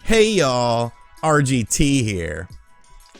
Hey y'all, RGT here.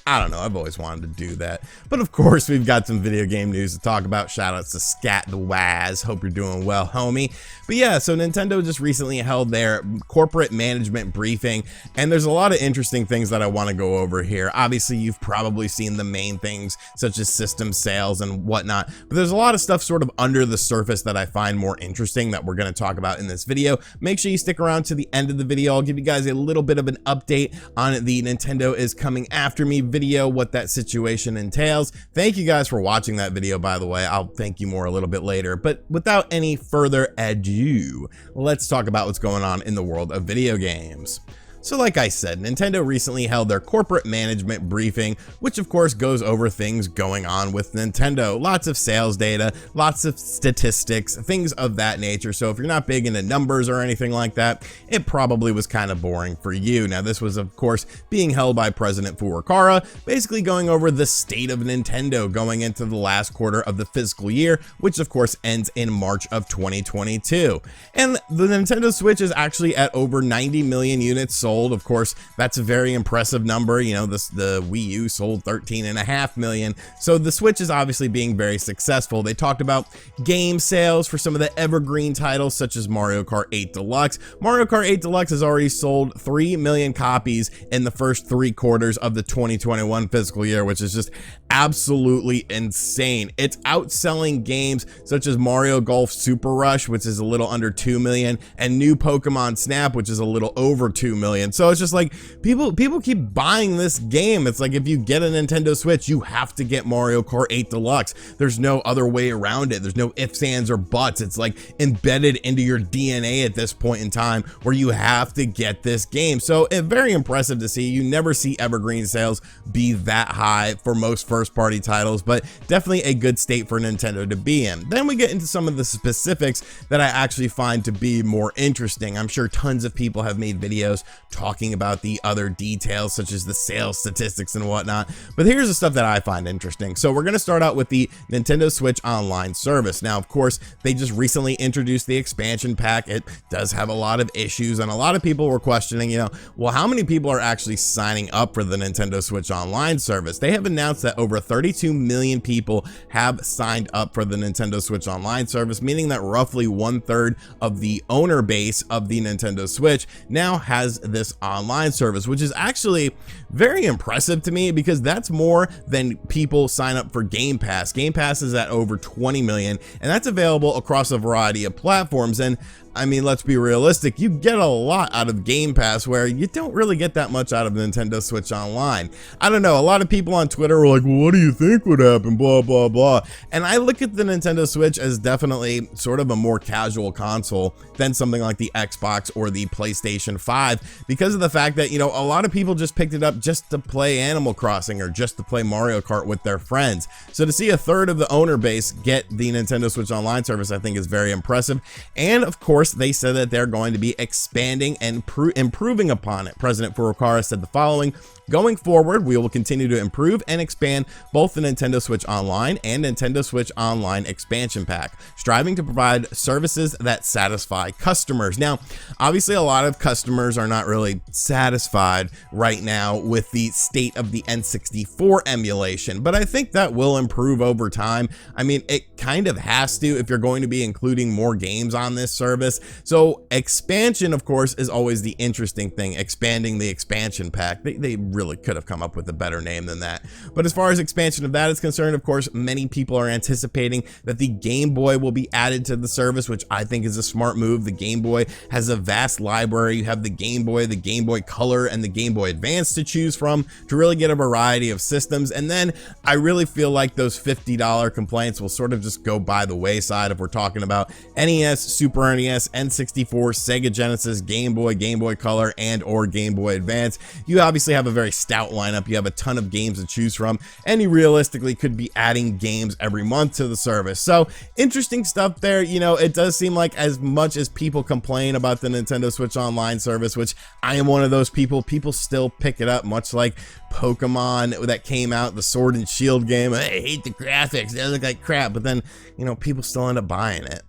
I don't know, I've always wanted to do that. But of course, we've got some video game news to talk about. Shoutouts to Scat the Waz. Hope you're doing well, homie. But yeah, so Nintendo just recently held their corporate management briefing, and there's a lot of interesting things that I want to go over here. Obviously, you've probably seen the main things, such as system sales and whatnot, but there's a lot of stuff sort of under the surface that I find more interesting that we're going to talk about in this video. Make sure you stick around to the end of the video. I'll give you guys a little bit of an update on the Nintendo is coming after me video, what that situation entails. Thank you guys for watching that video, by the way. I'll thank you more a little bit later, but without any further ado, let's talk about what's going on in the world of video games. So like I said, Nintendo recently held their corporate management briefing, which of course goes over things going on with Nintendo. Lots of sales data, lots of statistics, things of that nature. So if you're not big into numbers or anything like that, it probably was kind of boring for you. Now this was of course being held by President Furukawa, basically going over the state of Nintendo going into the last quarter of the fiscal year, which of course ends in March of 2022. And the Nintendo Switch is actually at over 90 million units sold. Of course, that's a very impressive number. You know, the Wii U sold 13.5 million. So the Switch is obviously being very successful. They talked about game sales for some of the evergreen titles, such as Mario Kart 8 Deluxe. Mario Kart 8 Deluxe has already sold 3 million copies in the first 3 quarters of the 2021 fiscal year, which is just absolutely insane. It's outselling games such as Mario Golf Super Rush, which is a little under 2 million, and new Pokemon Snap, which is a little over 2 million. So it's just like people keep buying this game. It's like if you get a Nintendo Switch, you have to get Mario Kart 8 Deluxe. There's no other way around it. There's no ifs, ands, or buts. It's like embedded into your DNA at this point in time where you have to get this game. So it's very impressive to see. You never see evergreen sales be that high for most first-party titles, but definitely a good state for Nintendo to be in. Then we get into some of the specifics that I actually find to be more interesting. I'm sure tons of people have made videos talking about the other details such as the sales statistics and whatnot, but here's the stuff that I find interesting. So we're going to start out with the Nintendo Switch Online service. Now of course they just recently introduced the expansion pack. It does have a lot of issues, and a lot of people were questioning, you know, well, how many people are actually signing up for the Nintendo Switch Online service? They have announced that over 32 million people have signed up for the Nintendo Switch Online service, meaning that roughly 1/3 of the owner base of the Nintendo Switch now has this online service, which is actually very impressive to me because that's more than people sign up for Game Pass. Game Pass is at over 20 million, and that's available across a variety of platforms. And I mean, let's be realistic, you get a lot out of Game Pass where you don't really get that much out of Nintendo Switch Online. I don't know, a lot of people on Twitter were like, well, what do you think would happen, blah, blah, blah. And I look at the Nintendo Switch as definitely sort of a more casual console than something like the Xbox or the PlayStation 5 because of the fact that, you know, a lot of people just picked it up just to play Animal Crossing or just to play Mario Kart with their friends. So to see 1/3 of the owner base get the Nintendo Switch Online service, I think is very impressive. And of course, they said that they're going to be expanding and improving upon it. President Furukawa said the following: going forward, we will continue to improve and expand both the Nintendo Switch Online and Nintendo Switch Online expansion pack, striving to provide services that satisfy customers. Now, obviously, a lot of customers are not really satisfied right now with the state of the N64 emulation, but I think that will improve over time. I mean, it kind of has to if you're going to be including more games on this service. So expansion, of course, is always the interesting thing, expanding the expansion pack. They really could have come up with a better name than that. But as far as expansion of that is concerned, of course, many people are anticipating that the Game Boy will be added to the service, which I think is a smart move. The Game Boy has a vast library. You have the Game Boy Color, and the Game Boy Advance to choose from to really get a variety of systems. And then I really feel like those $50 complaints will sort of just go by the wayside if we're talking about NES, Super NES, N64, Sega Genesis, Game Boy Color, and or Game Boy Advance. You obviously have a very stout lineup. You have a ton of games to choose from, and you realistically could be adding games every month to the service. So interesting stuff there. You know, it does seem like as much as people complain about the Nintendo Switch Online service, which I am one of those people still pick it up, much like Pokemon that came out, the Sword and Shield game. I hate the graphics, they look like crap, but then, you know, people still end up buying it.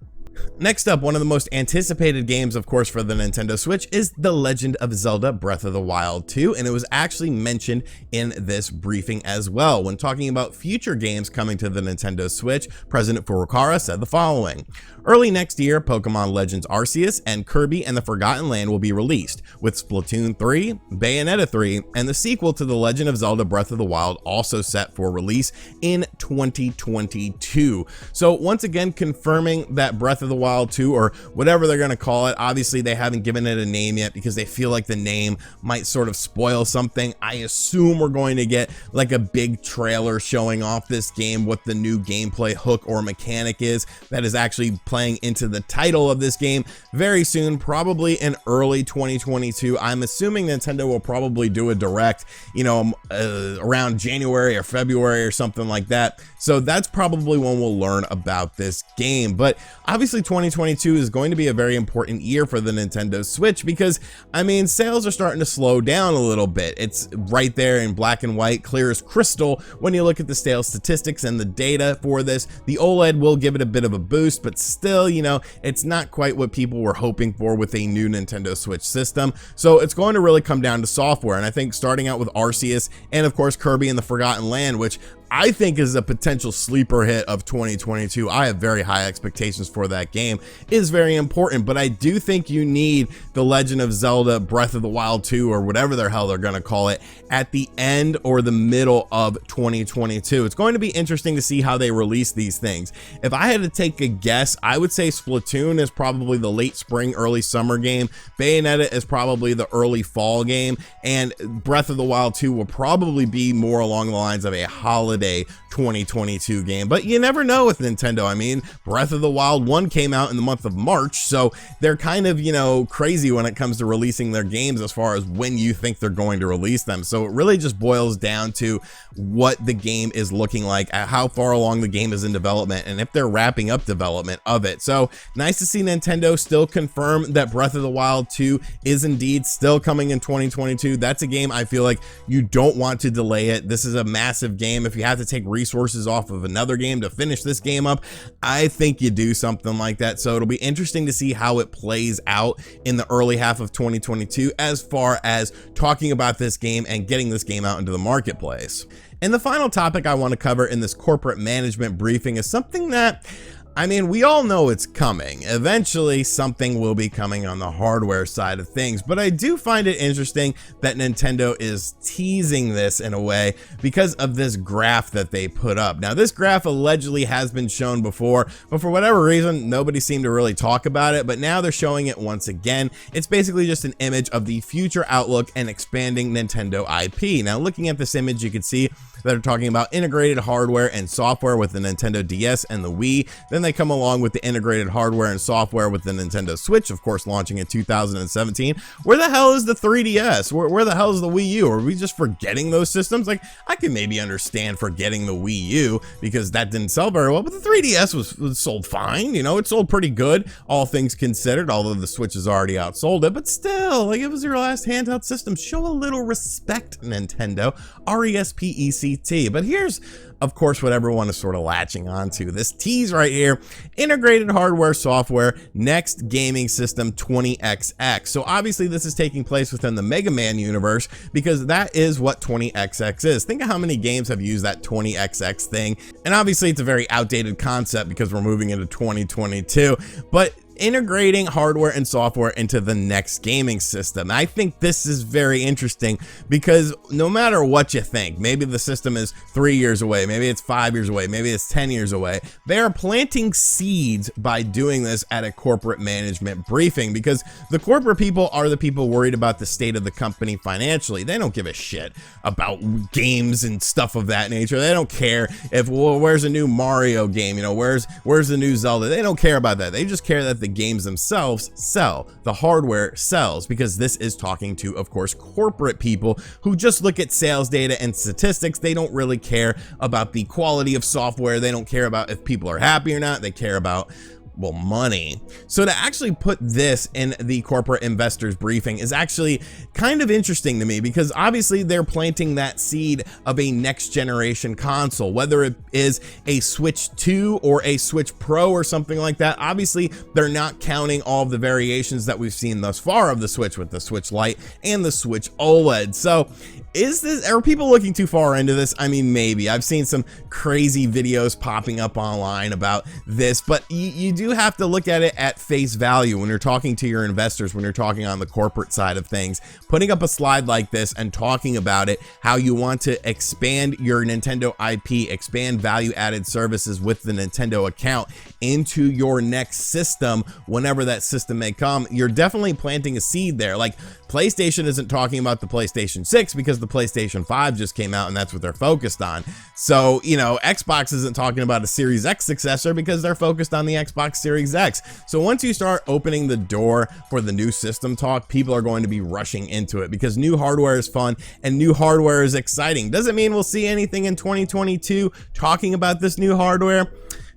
Next up, one of the most anticipated games, of course, for the Nintendo Switch is The Legend of Zelda Breath of the Wild 2, and it was actually mentioned in this briefing as well. When talking about future games coming to the Nintendo Switch, President Furukawa said the following: "Early next year, Pokemon Legends Arceus and Kirby and the Forgotten Land will be released, with Splatoon 3, Bayonetta 3, and the sequel to The Legend of Zelda Breath of the Wild also set for release in 2022. So once again, confirming that Breath of the Wild 2, or whatever they're going to call it, obviously they haven't given it a name yet because they feel like the name might sort of spoil something. I assume we're going to get like a big trailer showing off this game, what the new gameplay hook or mechanic is that is actually playing into the title of this game very soon, probably in early 2022. I'm assuming Nintendo will probably do a direct, around January or February or something like that. So that's probably when we'll learn about this game. But obviously 2022 is going to be a very important year for the Nintendo Switch because, I mean, sales are starting to slow down a little bit. It's right there in black and white, clear as crystal when you look at the sales statistics and the data for this. The OLED will give it a bit of a boost, but still, it's not quite what people were hoping for with a new Nintendo Switch system. So it's going to really come down to software. And I think starting out with Arceus and of course Kirby and the Forgotten Land, which I think is a potential sleeper hit of 2022. I have very high expectations for that game. It is very important, but I do think you need The Legend of Zelda Breath of the Wild 2, or whatever the hell they're going to call it, at the end or the middle of 2022. It's going to be interesting to see how they release these things. If I had to take a guess, I would say Splatoon is probably the late spring, early summer game. Bayonetta is probably the early fall game, and Breath of the Wild 2 will probably be more along the lines of a holiday 2022 game. But you never know with Nintendo. I mean, Breath of the Wild 1 came out in the month of March, so they're kind of, crazy when it comes to releasing their games as far as when you think they're going to release them. So it really just boils down to what the game is looking like, how far along the game is in development, and if they're wrapping up development of it. So nice to see Nintendo still confirm that Breath of the Wild 2 is indeed still coming in 2022. That's a game I feel like you don't want to delay it. This is a massive game. If you have to take resources off of another game to finish this game up, I think you do something like that. So it'll be interesting to see how it plays out in the early half of 2022 as far as talking about this game and getting this game out into the marketplace. And the final topic I want to cover in this corporate management briefing is something that, I mean, we all know it's coming. Eventually, something will be coming on the hardware side of things, but I do find it interesting that Nintendo is teasing this in a way because of this graph that they put up. Now, this graph allegedly has been shown before, but for whatever reason, nobody seemed to really talk about it, but now they're showing it once again. It's basically just an image of the future outlook and expanding Nintendo IP. Now, looking at this image, you can see that are talking about integrated hardware and software with the Nintendo DS and the Wii. Then they come along with the integrated hardware and software with the Nintendo Switch, of course, launching in 2017. Where the hell is the 3DS? Where the hell is the Wii U? Are we just forgetting those systems? Like, I can maybe understand forgetting the Wii U because that didn't sell very well, but the 3DS was sold fine. It sold pretty good, all things considered, although the Switch has already outsold it, but still, like, it was your last handheld system. Show a little respect, Nintendo. RESPECT. But here's, of course, what everyone is sort of latching onto. This tease right here: integrated hardware, software, next gaming system 20XX. So obviously this is taking place within the Mega Man universe because that is what 20XX is. Think of how many games have used that 20XX thing. And obviously it's a very outdated concept because we're moving into 2022, but integrating hardware and software into the next gaming system. I think this is very interesting because no matter what you think, maybe the system is 3 years away, maybe it's 5 years away, maybe it's 10 years away, they are planting seeds by doing this at a corporate management briefing because the corporate people are the people worried about the state of the company financially. They don't give a shit about games and stuff of that nature. They don't care if, well, where's a new Mario game, where's the new Zelda. They don't care about that. They just care that the games themselves sell, the hardware sells, because this is talking to, of course, corporate people who just look at sales data and statistics. They don't really care about the quality of software. They don't care about if people are happy or not. They care about well, money. So to actually put this in the corporate investors briefing is actually kind of interesting to me, because obviously they're planting that seed of a next generation console, whether it is a Switch 2 or a Switch Pro or something like that. Obviously they're not counting all of the variations that we've seen thus far of the Switch, with the Switch Lite and the Switch OLED. So are people looking too far into this? I mean, maybe. I've seen some crazy videos popping up online about this, but you do have to look at it at face value when you're talking to your investors, when you're talking on the corporate side of things. Putting up a slide like this and talking about it, how you want to expand your Nintendo IP, expand value-added services with the Nintendo account into your next system, whenever that system may come, you're definitely planting a seed there. Like, PlayStation isn't talking about the PlayStation 6 because the PlayStation 5 just came out and that's what they're focused on. So, you know, Xbox isn't talking about a Series X successor because they're focused on the Xbox Series X. So once you start opening the door for the new system talk, people are going to be rushing into it because new hardware is fun and new hardware is exciting. Doesn't mean we'll see anything in 2022 talking about this new hardware.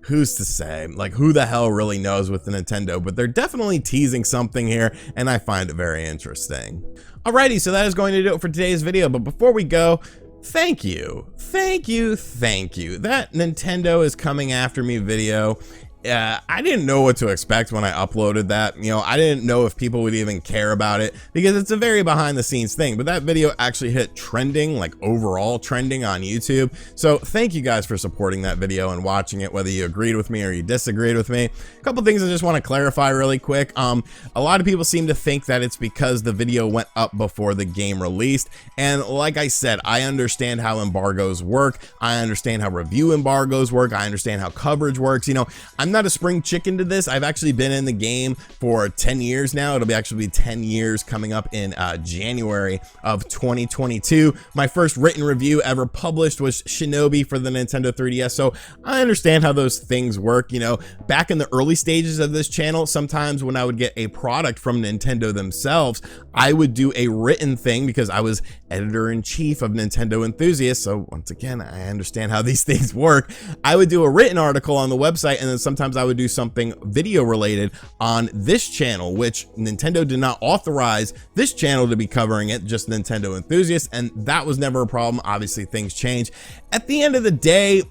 Who's to say? Like, who the hell really knows with the Nintendo? But they're definitely teasing something here, and I find it very interesting. Alrighty, so that is going to do it for today's video. But before we go, thank you. That Nintendo is coming after me video. I didn't know what to expect when I uploaded that. You know, I didn't know if people would even care about it because it's a very behind the scenes thing, but that video actually hit trending, like overall trending on YouTube. So thank you guys for supporting that video and watching it, whether you agreed with me or you disagreed with me. A couple things I just want to clarify really quick. A lot of people seem to think that it's because the video went up before the game released. And like I said, I understand how embargoes work. I understand how review embargoes work. I understand how coverage works. You know, I'm not a spring chicken to this. I've actually been in the game for 10 years now. It'll be actually 10 years coming up in January of 2022. My first written review ever published was Shinobi for the Nintendo 3DS. So I understand how those things work. You know, back in the early stages of this channel, sometimes when I would get a product from Nintendo themselves, I would do a written thing because I was editor-in-chief of Nintendo Enthusiast. So once again, I understand how these things work. I would do a written article on the website, and then sometimes I would do something video related on this channel, which Nintendo did not authorize this channel to be covering it, just Nintendo Enthusiasts, and that was never a problem. Obviously things change. At the end of the day,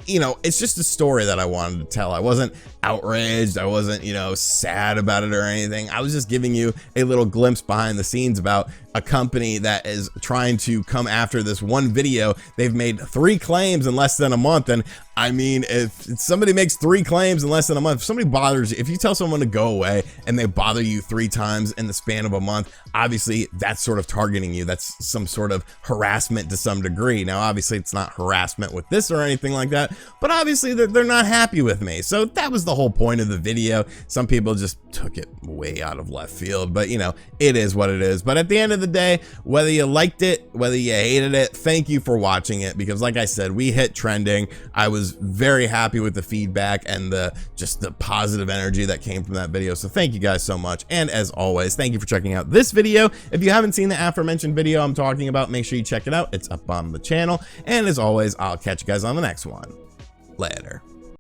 you know, it's just a story that I wanted to tell. I wasn't outraged. I wasn't, you know, sad about it or anything. I was just giving you a little glimpse behind the scenes about a company that is trying to come after this one video. They've made 3 claims in less than a month. And I mean, if somebody makes 3 claims in less than a month, if somebody bothers you, if you tell someone to go away and they bother you 3 times in the span of a month, obviously that's sort of targeting you. That's some sort of harassment to some degree. Now, obviously it's not harassment with this or anything like that, but obviously they're not happy with me. So that was the whole point of the video. Some people just took it way out of left field, but you know, it is what it is. But at the end of the day, whether you liked it, whether you hated it, thank you for watching it, because like I said, we hit trending. I was very happy with the feedback and just the positive energy that came from that video. So thank you guys so much. And as always, thank you for checking out this video. If you haven't seen the aforementioned video I'm talking about, make sure you check it out. It's up on the channel. And as always, I'll catch you guys on the next one. Later.